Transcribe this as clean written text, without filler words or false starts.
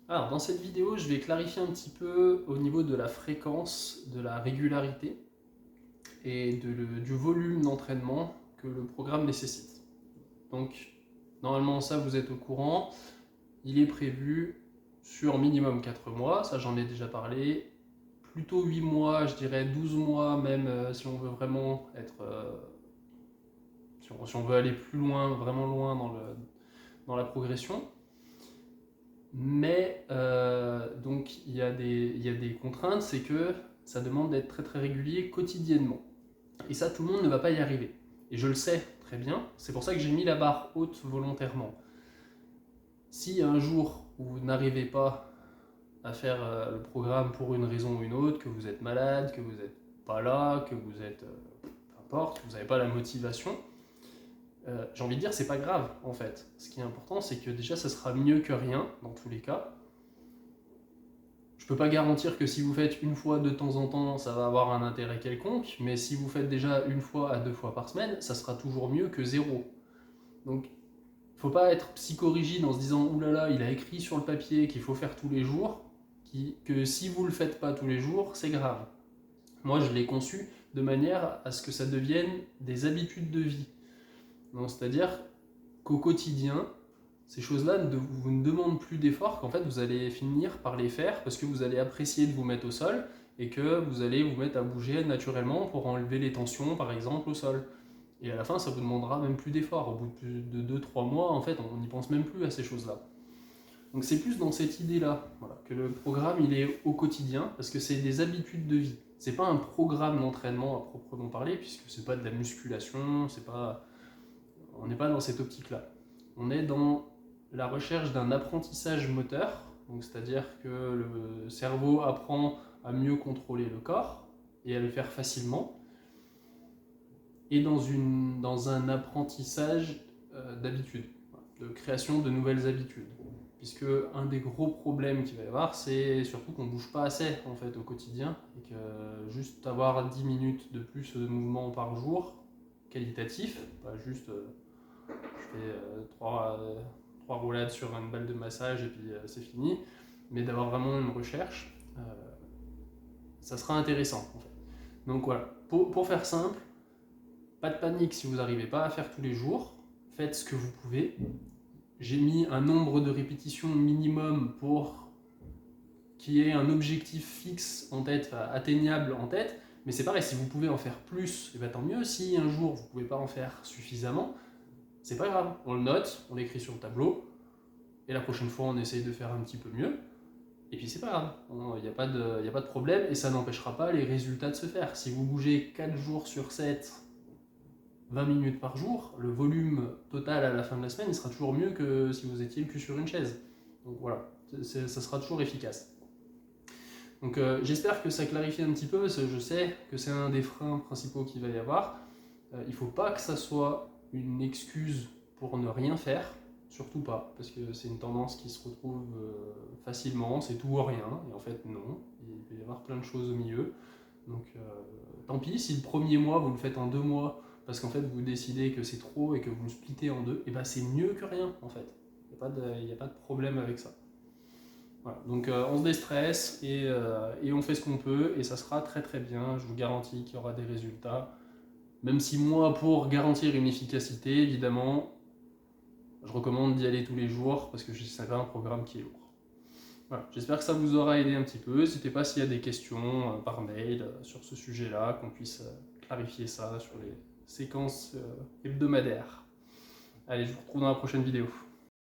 Alors, dans cette vidéo, je vais clarifier un petit peu au niveau de la fréquence, de la régularité et du volume d'entraînement que le programme nécessite. Donc, normalement, ça, vous êtes au courant. Il est prévu sur minimum 4 mois, ça j'en ai déjà parlé. Plutôt 8 mois, je dirais 12 mois, même si on veut vraiment être. Si on veut aller plus loin, vraiment loin dans la progression. Mais donc il y a des contraintes, c'est que ça demande d'être très très régulier quotidiennement. Et ça, tout le monde ne va pas y arriver. Et je le sais très bien, c'est pour ça que j'ai mis la barre haute volontairement. Si un jour où vous n'arrivez pas à faire le programme pour une raison ou une autre, que vous êtes malade, que vous n'êtes pas là, que vous êtes, peu importe, que vous n'avez pas la motivation, j'ai envie de dire, c'est pas grave en fait. Ce qui est important, c'est que déjà, ça sera mieux que rien dans tous les cas. Je peux pas garantir que si vous faites une fois de temps en temps, ça va avoir un intérêt quelconque, mais si vous faites déjà une fois à 2 fois par semaine, ça sera toujours mieux que zéro. Donc, faut pas être psychorigide en se disant oulala, il a écrit sur le papier qu'il faut faire tous les jours, que si vous le faites pas tous les jours, c'est grave. Moi, je l'ai conçu de manière à ce que ça devienne des habitudes de vie. Donc, c'est-à-dire qu'au quotidien, ces choses-là vous ne demandent plus d'efforts, qu'en fait vous allez finir par les faire parce que vous allez apprécier de vous mettre au sol et que vous allez vous mettre à bouger naturellement pour enlever les tensions par exemple au sol. Et à la fin, ça vous demandera même plus d'efforts. Au bout de 2-3 mois, en fait, on n'y pense même plus à ces choses-là. Donc c'est plus dans cette idée-là voilà, que le programme il est au quotidien parce que c'est des habitudes de vie. C'est pas un programme d'entraînement à proprement parler puisque c'est pas de la musculation, on n'est pas dans cette optique-là. On est dans la recherche d'un apprentissage moteur, c'est-à-dire que le cerveau apprend à mieux contrôler le corps et à le faire facilement, et dans un apprentissage d'habitudes, de création de nouvelles habitudes. Puisque un des gros problèmes qu'il va y avoir, c'est surtout qu'on ne bouge pas assez en fait, au quotidien, et que juste avoir 10 minutes de plus de mouvement par jour, qualitatif, pas juste je fais 3 roulades sur une balle de massage et puis c'est fini, mais d'avoir vraiment une recherche, ça sera intéressant en fait. Donc voilà, pour faire simple, pas de panique si vous n'arrivez pas à faire tous les jours, faites ce que vous pouvez. J'ai mis un nombre de répétitions minimum pour qu'il y ait un objectif fixe en tête, atteignable en tête, mais c'est pareil, si vous pouvez en faire plus, et bien tant mieux. Si un jour vous ne pouvez pas en faire suffisamment, c'est pas grave, on le note, on l'écrit sur le tableau, et la prochaine fois on essaye de faire un petit peu mieux, et puis c'est pas grave, il n'y a pas de problème, et ça n'empêchera pas les résultats de se faire. Si vous bougez 4 jours sur 7, 20 minutes par jour, le volume total à la fin de la semaine, il sera toujours mieux que si vous étiez le cul sur une chaise. Donc voilà, ça sera toujours efficace. Donc j'espère que ça clarifie un petit peu, parce que je sais que c'est un des freins principaux qu'il va y avoir. Il ne faut pas que ça soit une excuse pour ne rien faire, surtout pas, parce que c'est une tendance qui se retrouve facilement, c'est tout ou rien, et en fait non, il peut y avoir plein de choses au milieu. Donc tant pis, si le premier mois vous le faites en 2 mois, parce qu'en fait vous décidez que c'est trop et que vous le splittez en deux, et ben c'est mieux que rien en fait. Il n'y a pas de problème avec ça. Voilà. Donc on se déstresse et on fait ce qu'on peut, et ça sera très très bien, je vous garantis qu'il y aura des résultats. Même si moi, pour garantir une efficacité, évidemment, je recommande d'y aller tous les jours parce que c'est un programme qui est lourd. Voilà. J'espère que ça vous aura aidé un petit peu. N'hésitez pas s'il y a des questions par mail sur ce sujet-là, qu'on puisse clarifier ça sur les séquences hebdomadaires. Allez, je vous retrouve dans la prochaine vidéo.